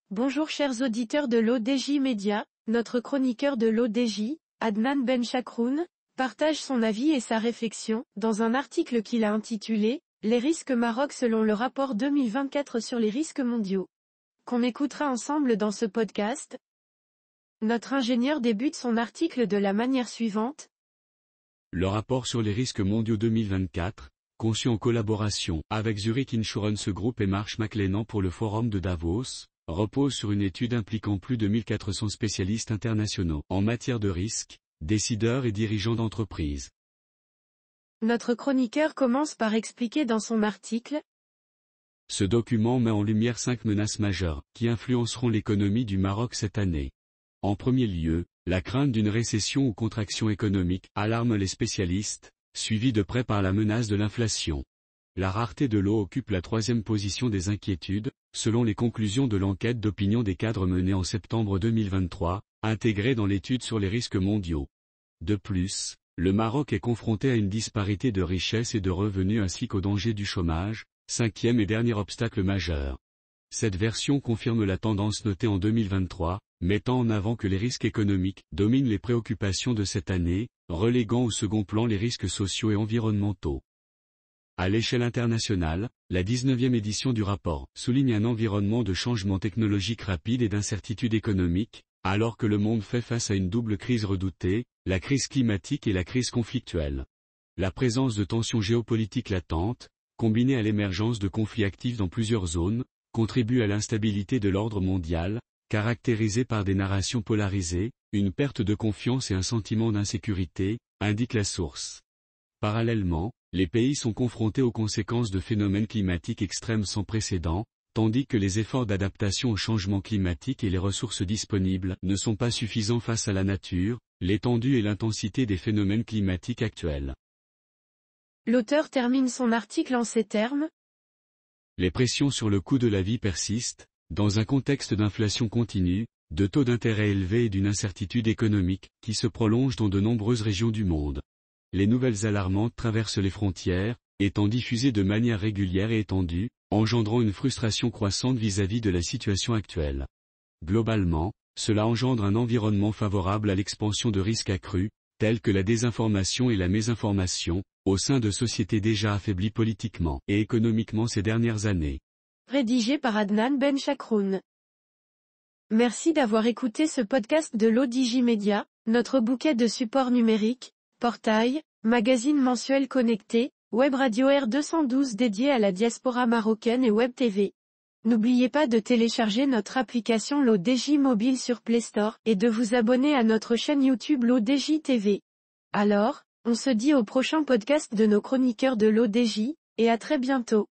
Bonjour chers auditeurs de l'ODJ Média, notre chroniqueur de l'ODJ, Adnan Benchakroun, partage son avis et sa réflexion, dans un article qu'il a intitulé « Les risques Maroc selon le rapport 2024 sur les risques mondiaux », qu'on écoutera ensemble dans ce podcast. Notre ingénieur débute son article de la manière suivante. Le rapport sur les risques mondiaux 2024, conçu en collaboration avec Zurich Insurance Group et Marsh McLennan pour le Forum de Davos, repose sur une étude impliquant plus de 1400 spécialistes internationaux en matière de risques, décideurs et dirigeants d'entreprises. Notre chroniqueur commence par expliquer dans son article. Ce document met en lumière 5 menaces majeures qui influenceront l'économie du Maroc cette année. En premier lieu, la crainte d'une récession ou contraction économique alarme les spécialistes, suivie de près par la menace de l'inflation. La rareté de l'eau occupe la 3e position des inquiétudes, selon les conclusions de l'enquête d'opinion des cadres menée en septembre 2023, intégrée dans l'étude sur les risques mondiaux. De plus, le Maroc est confronté à une disparité de richesses et de revenus ainsi qu'au danger du chômage, 5e et dernier obstacle majeur. Cette version confirme la tendance notée en 2023, mettant en avant que les risques économiques dominent les préoccupations de cette année, reléguant au second plan les risques sociaux et environnementaux. À l'échelle internationale, la 19e édition du rapport souligne un environnement de changement technologique rapide et d'incertitude économique, alors que le monde fait face à une double crise redoutée, la crise climatique et la crise conflictuelle. La présence de tensions géopolitiques latentes, combinée à l'émergence de conflits actifs dans plusieurs zones, contribue à l'instabilité de l'ordre mondial, caractérisée par des narrations polarisées, une perte de confiance et un sentiment d'insécurité, indique la source. Parallèlement, les pays sont confrontés aux conséquences de phénomènes climatiques extrêmes sans précédent, tandis que les efforts d'adaptation au changement climatique et les ressources disponibles ne sont pas suffisants face à la nature, l'étendue et l'intensité des phénomènes climatiques actuels. L'auteur termine son article en ces termes. Les pressions sur le coût de la vie persistent, dans un contexte d'inflation continue, de taux d'intérêt élevés et d'une incertitude économique qui se prolonge dans de nombreuses régions du monde. Les nouvelles alarmantes traversent les frontières, étant diffusées de manière régulière et étendue, engendrant une frustration croissante vis-à-vis de la situation actuelle. Globalement, cela engendre un environnement favorable à l'expansion de risques accrus, tels que la désinformation et la mésinformation, au sein de sociétés déjà affaiblies politiquement et économiquement ces dernières années. Rédigé par Adnan Benchakroun. Merci d'avoir écouté ce podcast de l'ODJ Média, notre bouquet de supports numériques, portail, magazine mensuel connecté, web radio R212 dédié à la diaspora marocaine et web TV. N'oubliez pas de télécharger notre application l'ODJ Mobile sur Play Store et de vous abonner à notre chaîne YouTube l'ODJ TV. Alors, on se dit au prochain podcast de nos chroniqueurs de l'ODJ, et à très bientôt.